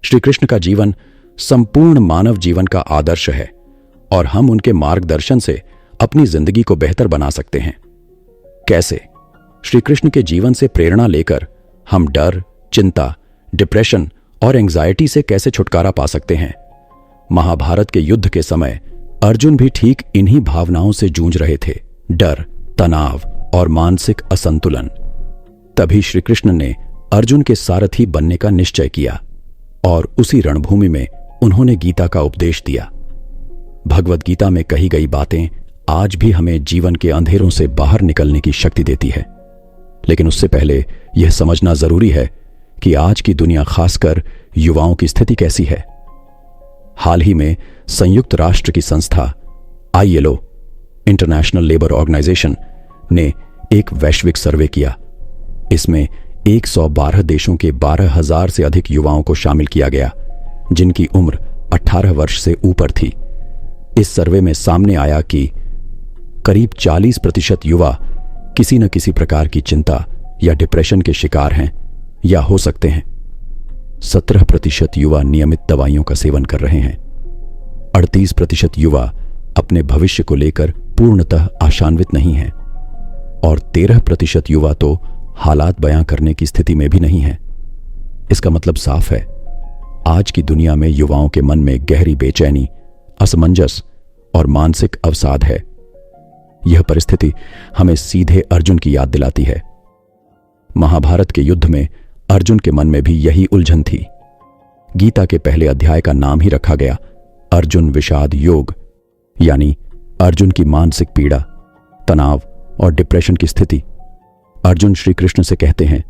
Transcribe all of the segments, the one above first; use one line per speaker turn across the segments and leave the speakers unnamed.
श्री कृष्ण का जीवन संपूर्ण मानव जीवन का आदर्श है और हम उनके मार्गदर्शन से अपनी जिंदगी को बेहतर बना सकते हैं। कैसे? श्री कृष्ण के जीवन से प्रेरणा लेकर हम डर, चिंता, डिप्रेशन और एंजाइटी से कैसे छुटकारा पा सकते हैं। महाभारत के युद्ध के समय अर्जुन भी ठीक इन्हीं भावनाओं से जूझ रहे थे, डर, तनाव और मानसिक असंतुलन। तभी श्री कृष्ण ने अर्जुन के सारथी बनने का निश्चय किया और उसी रणभूमि में उन्होंने गीता का उपदेश दिया। भगवद गीता में कही गई बातें आज भी हमें जीवन के अंधेरों से बाहर निकलने की शक्ति देती है। लेकिन उससे पहले यह समझना जरूरी है कि आज की दुनिया, खासकर युवाओं की स्थिति कैसी है। हाल ही में संयुक्त राष्ट्र की संस्था ILO, इंटरनेशनल लेबर ऑर्गेनाइजेशन, ने एक वैश्विक सर्वे किया। इसमें 112 देशों के 12,000 से अधिक युवाओं को शामिल किया गया, जिनकी उम्र 18 वर्ष से ऊपर थी। इस सर्वे में सामने आया कि करीब 40% युवा किसी न किसी प्रकार की चिंता या डिप्रेशन के शिकार हैं या हो सकते हैं। 17% युवा नियमित दवाइयों का सेवन कर रहे हैं। 38% युवा अपने भविष्य को लेकर पूर्णतः आशान्वित नहीं हैं और 13% युवा तो हालात बयां करने की स्थिति में भी नहीं है। इसका मतलब साफ है, आज की दुनिया में युवाओं के मन में गहरी बेचैनी, असमंजस और मानसिक अवसाद है। यह परिस्थिति हमें सीधे अर्जुन की याद दिलाती है। महाभारत के युद्ध में अर्जुन के मन में भी यही उलझन थी। गीता के पहले अध्याय का नाम ही रखा गया अर्जुन विषाद योग, यानी अर्जुन की मानसिक पीड़ा, तनाव और डिप्रेशन की स्थिति। अर्जुन श्री कृष्ण से कहते हैं,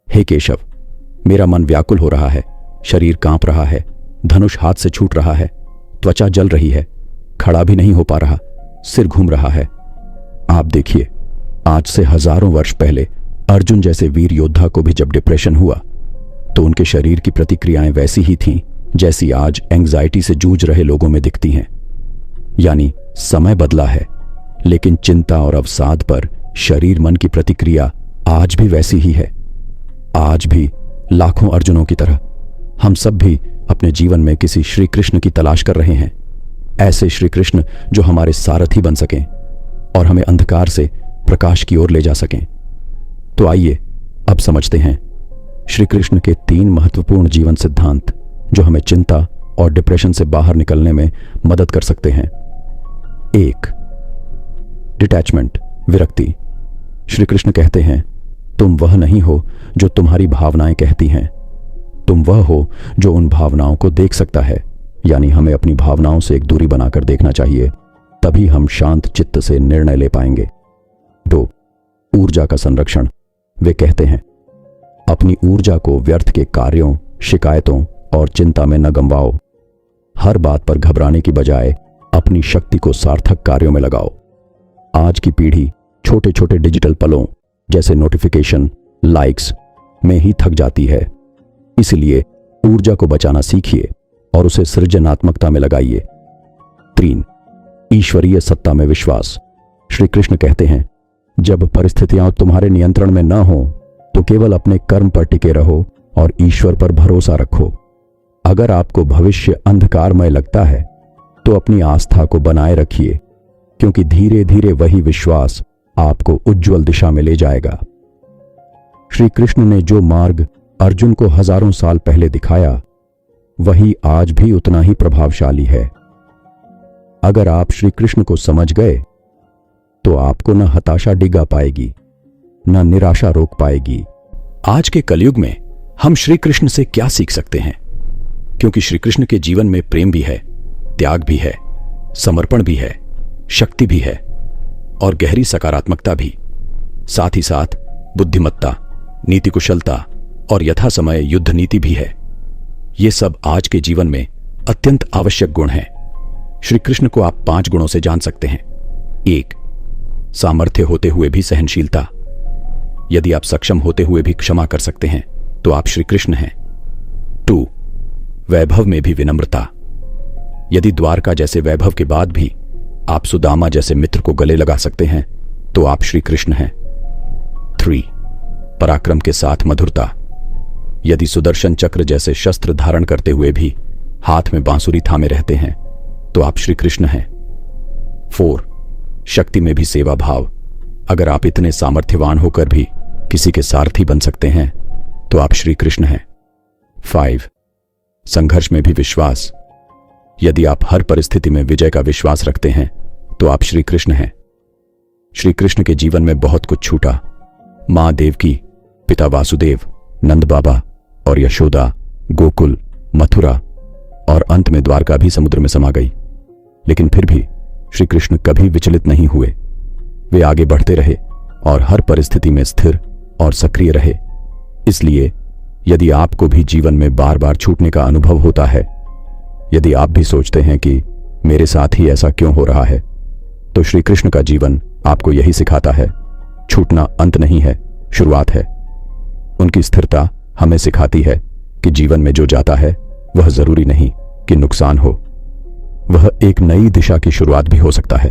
हे केशव, मेरा मन व्याकुल हो रहा है, शरीर कांप रहा है, धनुष हाथ से छूट रहा है, त्वचा जल रही है, खड़ा भी नहीं हो पा रहा, सिर घूम रहा है। आप देखिए, आज से हजारों वर्ष पहले अर्जुन जैसे वीर योद्धा को भी जब डिप्रेशन हुआ तो उनके शरीर की प्रतिक्रियाएं वैसी ही थीं जैसी आज एंजाइटी से जूझ रहे लोगों में दिखती हैं। यानी समय बदला है, लेकिन चिंता और अवसाद पर शरीर मन की प्रतिक्रिया आज भी वैसी ही है। आज भी लाखों अर्जुनों की तरह हम सब भी अपने जीवन में किसी श्री कृष्ण की तलाश कर रहे हैं। ऐसे श्री कृष्ण जो हमारे सारथी बन सकें और हमें अंधकार से प्रकाश की ओर ले जा सकें। तो आइए अब समझते हैं श्री कृष्ण के 3 महत्वपूर्ण जीवन सिद्धांत जो हमें चिंता और डिप्रेशन से बाहर निकलने में मदद कर सकते हैं। 1. डिटैचमेंट, विरक्ति। श्री कृष्ण कहते हैं, तुम वह नहीं हो जो तुम्हारी भावनाएं कहती हैं, तुम वह हो जो उन भावनाओं को देख सकता है। यानी हमें अपनी भावनाओं से एक दूरी बनाकर देखना चाहिए, तभी हम शांत चित्त से निर्णय ले पाएंगे। 2. ऊर्जा का संरक्षण। वे कहते हैं, अपनी ऊर्जा को व्यर्थ के कार्यों, शिकायतों और चिंता में न गंवाओ। हर बात पर घबराने की बजाय अपनी शक्ति को सार्थक कार्यों में लगाओ। आज की पीढ़ी छोटे छोटे डिजिटल पलों जैसे नोटिफिकेशन, लाइक्स में ही थक जाती है। इसलिए ऊर्जा को बचाना सीखिए और उसे सृजनात्मकता में लगाइए। 3. ईश्वरीय सत्ता में विश्वास। श्री कृष्ण कहते हैं, जब परिस्थितियां तुम्हारे नियंत्रण में न हो तो केवल अपने कर्म पर टिके रहो और ईश्वर पर भरोसा रखो। अगर आपको भविष्य अंधकारमय लगता है तो अपनी आस्था को बनाए रखिए, क्योंकि धीरे धीरे वही विश्वास आपको उज्जवल दिशा में ले जाएगा। श्री कृष्ण ने जो मार्ग अर्जुन को हजारों साल पहले दिखाया, वही आज भी उतना ही प्रभावशाली है। अगर आप श्री कृष्ण को समझ गए तो आपको न हताशा डिगा पाएगी, न निराशा रोक पाएगी। आज के कलयुग में हम श्री कृष्ण से क्या सीख सकते हैं? क्योंकि श्री कृष्ण के जीवन में प्रेम भी है, त्याग भी है, समर्पण भी है, शक्ति भी है और गहरी सकारात्मकता भी। साथ ही साथ बुद्धिमत्ता, नीति कुशलता और यथासमय युद्ध नीति भी है। ये सब आज के जीवन में अत्यंत आवश्यक गुण हैं। श्री कृष्ण को आप 5 गुणों से जान सकते हैं। 1. सामर्थ्य होते हुए भी सहनशीलता। यदि आप सक्षम होते हुए भी क्षमा कर सकते हैं तो आप श्री कृष्ण हैं। 2. वैभव में भी विनम्रता। यदि द्वारका जैसे वैभव के बाद भी आप सुदामा जैसे मित्र को गले लगा सकते हैं तो आप श्री कृष्ण हैं। 3. पराक्रम के साथ मधुरता। यदि सुदर्शन चक्र जैसे शस्त्र धारण करते हुए भी हाथ में बांसुरी थामे रहते हैं तो आप श्री कृष्ण हैं। 4. शक्ति में भी सेवा भाव। अगर आप इतने सामर्थ्यवान होकर भी किसी के सारथी बन सकते हैं तो आप श्री कृष्ण हैं। 5. संघर्ष में भी विश्वास। यदि आप हर परिस्थिति में विजय का विश्वास रखते हैं तो आप श्री कृष्ण हैं। श्री कृष्ण के जीवन में बहुत कुछ छूटा। मां देवकी, पिता वासुदेव, नंद बाबा और यशोदा, गोकुल, मथुरा और अंत में द्वारका भी समुद्र में समा गई। लेकिन फिर भी श्री कृष्ण कभी विचलित नहीं हुए। वे आगे बढ़ते रहे और हर परिस्थिति में स्थिर और सक्रिय रहे। इसलिए यदि आपको भी जीवन में बार बार छूटने का अनुभव होता है, यदि आप भी सोचते हैं कि मेरे साथ ही ऐसा क्यों हो रहा है, तो श्री कृष्ण का जीवन आपको यही सिखाता है। छूटना अंत नहीं है, शुरुआत है। उनकी स्थिरता हमें सिखाती है कि जीवन में जो जाता है वह जरूरी नहीं कि नुकसान हो, वह एक नई दिशा की शुरुआत भी हो सकता है।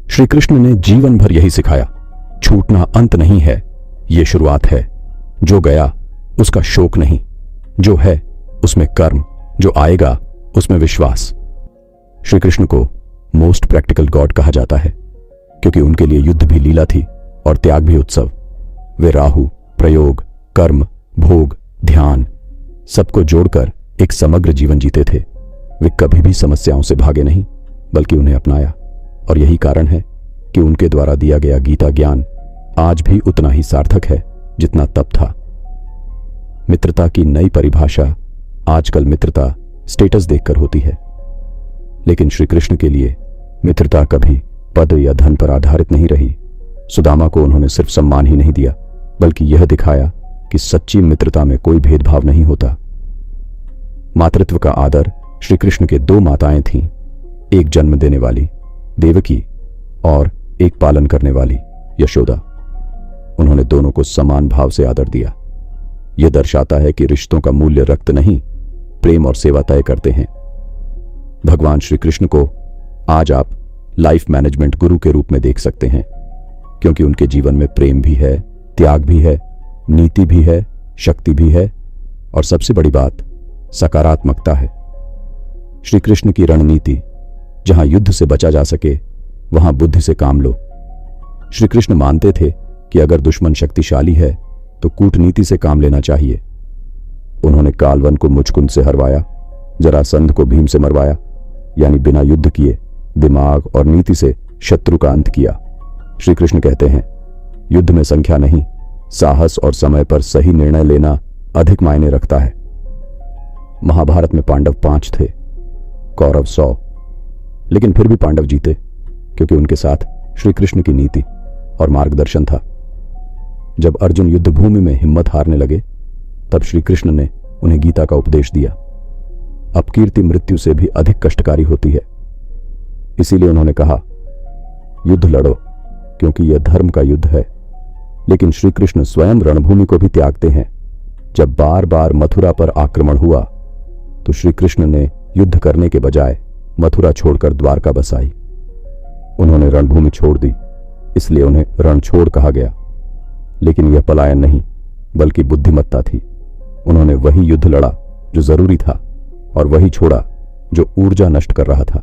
श्री कृष्ण ने जीवन भर यही सिखाया, छूटना अंत नहीं है, यह शुरुआत है। जो गया उसका शोक नहीं, जो है उसमें कर्म, जो आएगा उसमें विश्वास। श्री कृष्ण को मोस्ट प्रैक्टिकल गॉड कहा जाता है क्योंकि उनके लिए युद्ध भी लीला थी और त्याग भी उत्सव। वे राहु, प्रयोग, कर्म, भोग, ध्यान सबको जोड़कर एक समग्र जीवन जीते थे। वे कभी भी समस्याओं से भागे नहीं बल्कि उन्हें अपनाया, और यही कारण है कि उनके द्वारा दिया गया गीता ज्ञान आज भी उतना ही सार्थक है जितना तब था। मित्रता की नई परिभाषा आजकल मित्रता स्टेटस देखकर होती है, लेकिन श्री कृष्ण के लिए मित्रता कभी पद या धन पर आधारित नहीं रही। सुदामा को उन्होंने सिर्फ सम्मान ही नहीं दिया बल्कि यह दिखाया कि सच्ची मित्रता में कोई भेदभाव नहीं होता। मातृत्व का आदर श्री कृष्ण के 2 माताएं थीं, एक जन्म देने वाली देवकी और एक पालन करने वाली यशोदा। उन्होंने दोनों को समान भाव से आदर दिया। यह दर्शाता है कि रिश्तों का मूल्य रक्त नहीं, प्रेम और सेवा तय करते हैं। भगवान श्री कृष्ण को आज आप लाइफ मैनेजमेंट गुरु के रूप में देख सकते हैं क्योंकि उनके जीवन में प्रेम भी है, त्याग भी है, नीति भी है, शक्ति भी है और सबसे बड़ी बात सकारात्मकता है। श्री कृष्ण की रणनीति, जहां युद्ध से बचा जा सके वहां बुद्धि से काम लो। श्री कृष्ण मानते थे कि अगर दुश्मन शक्तिशाली है तो कूटनीति से काम लेना चाहिए। उन्होंने कालवन को मुचकुंद से हरवाया, जरासंध को भीम से मरवाया, यानी बिना युद्ध किए दिमाग और नीति से शत्रु का अंत किया। श्री कृष्ण कहते हैं, युद्ध में संख्या नहीं, साहस और समय पर सही निर्णय लेना अधिक मायने रखता है। महाभारत में पांडव 5 थे, कौरव 100, लेकिन फिर भी पांडव जीते क्योंकि उनके साथ श्री कृष्ण की नीति और मार्गदर्शन था। जब अर्जुन युद्ध भूमि में हिम्मत हारने लगे तब श्री कृष्ण ने उन्हें गीता का उपदेश दिया। अपकीर्ति मृत्यु से भी अधिक कष्टकारी होती है, इसीलिए उन्होंने कहा, युद्ध लड़ो क्योंकि यह धर्म का युद्ध है। लेकिन श्री कृष्ण स्वयं रणभूमि को भी त्यागते हैं। जब बार बार मथुरा पर आक्रमण हुआ तो श्री कृष्ण ने युद्ध करने के बजाय मथुरा छोड़कर द्वारका बसाई। उन्होंने रणभूमि छोड़ दी, इसलिए उन्हें रणछोड़ कहा गया। लेकिन यह पलायन नहीं बल्कि बुद्धिमत्ता थी। उन्होंने वही युद्ध लड़ा जो जरूरी था और वही छोड़ा जो ऊर्जा नष्ट कर रहा था।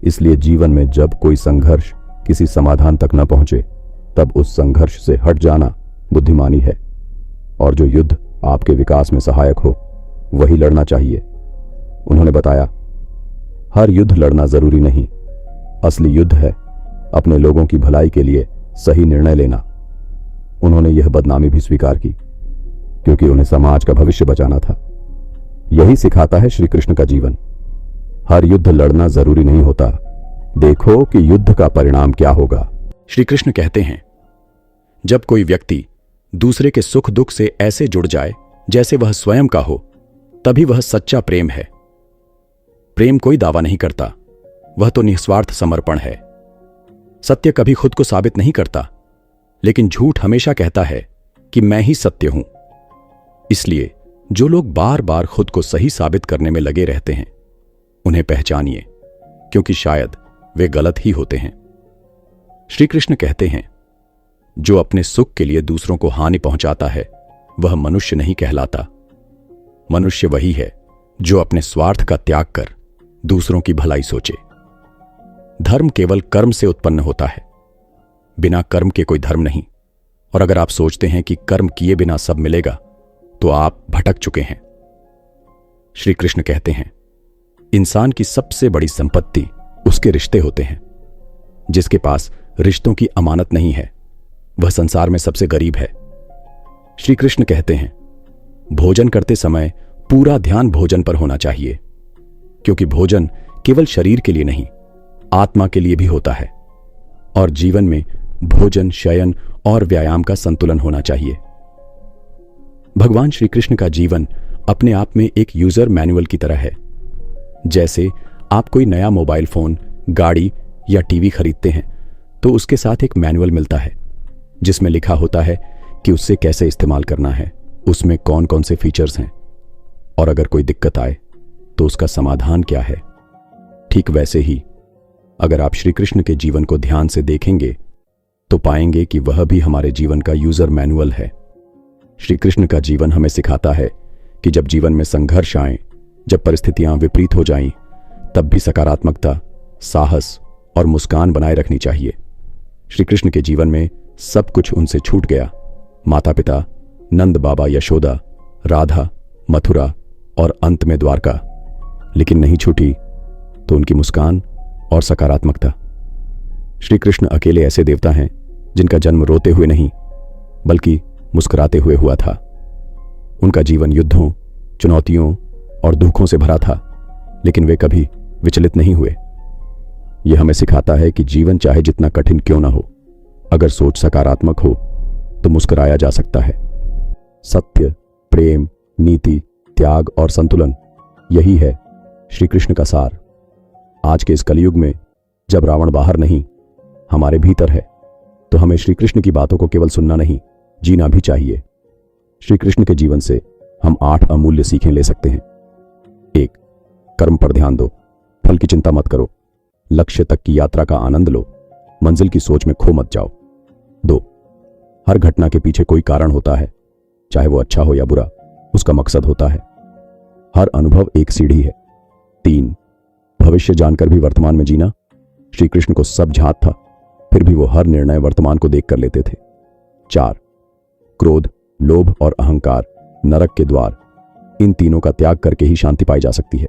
इसलिए जीवन में जब कोई संघर्ष किसी समाधान तक न पहुंचे तब उस संघर्ष से हट जाना बुद्धिमानी है, और जो युद्ध आपके विकास में सहायक हो वही लड़ना चाहिए। उन्होंने बताया, हर युद्ध लड़ना जरूरी नहीं, असली युद्ध है अपने लोगों की भलाई के लिए सही निर्णय लेना। उन्होंने यह बदनामी भी स्वीकार की क्योंकि उन्हें समाज का भविष्य बचाना था। यही सिखाता है श्री कृष्ण का जीवन। हर युद्ध लड़ना जरूरी नहीं होता, देखो कि युद्ध का परिणाम क्या होगा। श्री कृष्ण कहते हैं, जब कोई व्यक्ति दूसरे के सुख दुख से ऐसे जुड़ जाए जैसे वह स्वयं का हो, तभी वह सच्चा प्रेम है। प्रेम कोई दावा नहीं करता, वह तो निस्वार्थ समर्पण है। सत्य कभी खुद को साबित नहीं करता, लेकिन झूठ हमेशा कहता है कि मैं ही सत्य हूं। इसलिए जो लोग बार बार खुद को सही साबित करने में लगे रहते हैं, उन्हें पहचानिए, क्योंकि शायद वे गलत ही होते हैं। श्री कृष्ण कहते हैं, जो अपने सुख के लिए दूसरों को हानि पहुंचाता है वह मनुष्य नहीं कहलाता, मनुष्य वही है जो अपने स्वार्थ का त्याग कर दूसरों की भलाई सोचे। धर्म केवल कर्म से उत्पन्न होता है, बिना कर्म के कोई धर्म नहीं। और अगर आप सोचते हैं कि कर्म किए बिना सब मिलेगा तो आप भटक चुके हैं। श्री कृष्ण कहते हैं, इंसान की सबसे बड़ी संपत्ति उसके रिश्ते होते हैं। जिसके पास रिश्तों की अमानत नहीं है वह संसार में सबसे गरीब है। श्री कृष्ण कहते हैं, भोजन करते समय पूरा ध्यान भोजन पर होना चाहिए, क्योंकि भोजन केवल शरीर के लिए नहीं, आत्मा के लिए भी होता है। और जीवन में भोजन, शयन और व्यायाम का संतुलन होना चाहिए। भगवान श्री कृष्ण का जीवन अपने आप में एक यूजर मैनुअल की तरह है। जैसे आप कोई नया मोबाइल फोन, गाड़ी या टीवी खरीदते हैं तो उसके साथ एक मैनुअल मिलता है जिसमें लिखा होता है कि उससे कैसे इस्तेमाल करना है, उसमें कौन कौन से फीचर्स हैं और अगर कोई दिक्कत आए तो उसका समाधान क्या है। ठीक वैसे ही अगर आप श्री कृष्ण के जीवन को ध्यान से देखेंगे तो पाएंगे कि वह भी हमारे जीवन का यूजर मैनुअल है। श्री कृष्ण का जीवन हमें सिखाता है कि जब जीवन में संघर्ष आए, जब परिस्थितियां विपरीत हो जाएं, तब भी सकारात्मकता, साहस और मुस्कान बनाए रखनी चाहिए। श्री कृष्ण के जीवन में सब कुछ उनसे छूट गया। माता पिता, नंद बाबा, यशोदा, राधा, मथुरा और अंत में द्वारका, लेकिन नहीं छूटी तो उनकी मुस्कान और सकारात्मकता। श्री कृष्ण अकेले ऐसे देवता हैं जिनका जन्म रोते हुए नहीं बल्कि मुस्कुराते हुए हुआ था। उनका जीवन युद्धों, चुनौतियों और दुखों से भरा था, लेकिन वे कभी विचलित नहीं हुए। यह हमें सिखाता है कि जीवन चाहे जितना कठिन क्यों ना हो, अगर सोच सकारात्मक हो तो मुस्कुराया जा सकता है। सत्य, प्रेम, नीति, त्याग और संतुलन, यही है श्री कृष्ण का सार। आज के इस कलयुग में जब रावण बाहर नहीं, हमारे भीतर है, तो हमें श्री कृष्ण की बातों को केवल सुनना नहीं, जीना भी चाहिए। श्री कृष्ण के जीवन से हम 8 अमूल्य सीखें ले सकते हैं। 1. कर्म पर ध्यान दो, फल की चिंता मत करो, लक्ष्य तक की यात्रा का आनंद लो, मंजिल की सोच में खो मत जाओ। 2. हर घटना के पीछे कोई कारण होता है, चाहे वो अच्छा हो या बुरा, उसका मकसद होता है। हर अनुभव एक सीढ़ी है। 3. भविष्य जानकर भी वर्तमान में जीना। श्री कृष्ण को सब झांत था, फिर भी वो हर निर्णय वर्तमान को देख कर लेते थे। 4. क्रोध, लोभ और अहंकार नरक के द्वार, इन तीनों का त्याग करके ही शांति पाई जा सकती है।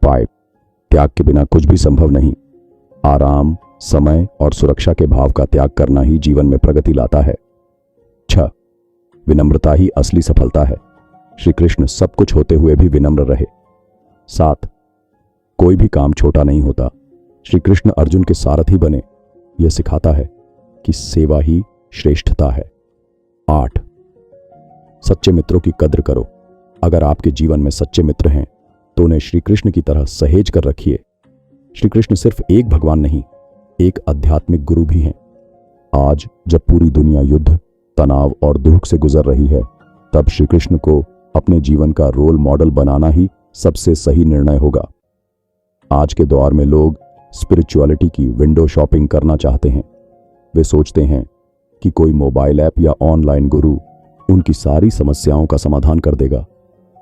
5. त्याग के बिना कुछ भी संभव नहीं। आराम, समय और सुरक्षा के भाव का त्याग करना ही जीवन में प्रगति लाता है। 6. विनम्रता ही असली सफलता है। श्री कृष्ण सब कुछ होते हुए भी विनम्र रहे। 7. कोई भी काम छोटा नहीं होता। श्री कृष्ण अर्जुन के सारथी बने, यह सिखाता है कि सेवा ही श्रेष्ठता है। 8. सच्चे मित्रों की कद्र करो। अगर आपके जीवन में सच्चे मित्र हैं तो उन्हें श्री कृष्ण की तरह सहेज कर रखिए। श्री कृष्ण सिर्फ एक भगवान नहीं, एक आध्यात्मिक गुरु भी हैं। आज जब पूरी दुनिया युद्ध, तनाव और दुख से गुजर रही है, तब श्री कृष्ण को अपने जीवन का रोल मॉडल बनाना ही सबसे सही निर्णय होगा। आज के दौर में लोग स्पिरिचुअलिटी की विंडो शॉपिंग करना चाहते हैं। वे सोचते हैं कि कोई मोबाइल ऐप या ऑनलाइन गुरु उनकी सारी समस्याओं का समाधान कर देगा,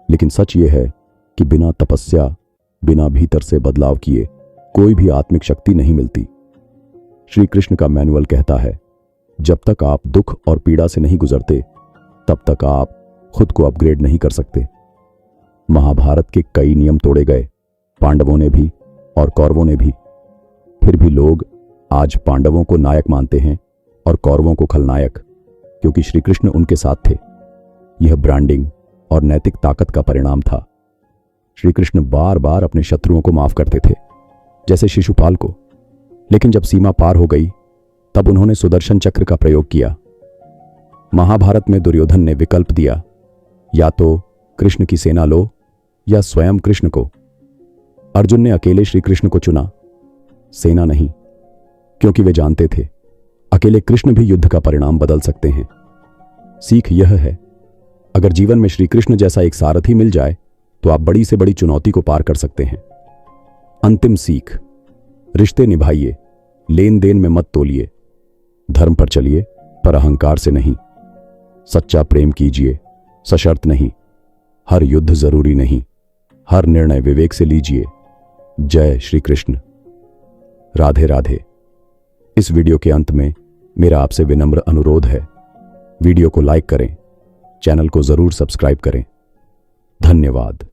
लेकिन सच ये है कि बिना तपस्या, बिना भीतर से बदलाव किए कोई भी आत्मिक शक्ति नहीं मिलती। श्री कृष्ण का मैनुअल कहता है, जब तक आप दुख और पीड़ा से नहीं गुजरते तब तक आप खुद को अपग्रेड नहीं कर सकते। महाभारत के कई नियम तोड़े गए, पांडवों ने भी और कौरवों ने भी। फिर भी लोग आज पांडवों को नायक मानते हैं और कौरवों को खलनायक, क्योंकि श्री कृष्ण उनके साथ थे। यह ब्रांडिंग और नैतिक ताकत का परिणाम था। श्री कृष्ण बार बार अपने शत्रुओं को माफ करते थे, जैसे शिशुपाल को, लेकिन जब सीमा पार हो गई तब उन्होंने सुदर्शन चक्र का प्रयोग किया। महाभारत में दुर्योधन ने विकल्प दिया, या तो कृष्ण की सेना लो या स्वयं कृष्ण को। अर्जुन ने अकेले श्री कृष्ण को चुना, सेना नहीं, क्योंकि वे जानते थे अकेले कृष्ण भी युद्ध का परिणाम बदल सकते हैं। सीख यह है, अगर जीवन में श्री कृष्ण जैसा एक सारथी मिल जाए तो आप बड़ी से बड़ी चुनौती को पार कर सकते हैं। अंतिम सीख, रिश्ते निभाइए, लेन देन में मत तोलिए। धर्म पर चलिए पर अहंकार से नहीं। सच्चा प्रेम कीजिए, सशर्त नहीं। हर युद्ध जरूरी नहीं, हर निर्णय विवेक से लीजिए। जय श्री कृष्ण। राधे राधे। इस वीडियो के अंत में मेरा आपसे विनम्र अनुरोध है, वीडियो को लाइक करें, चैनल को जरूर सब्सक्राइब करें। धन्यवाद।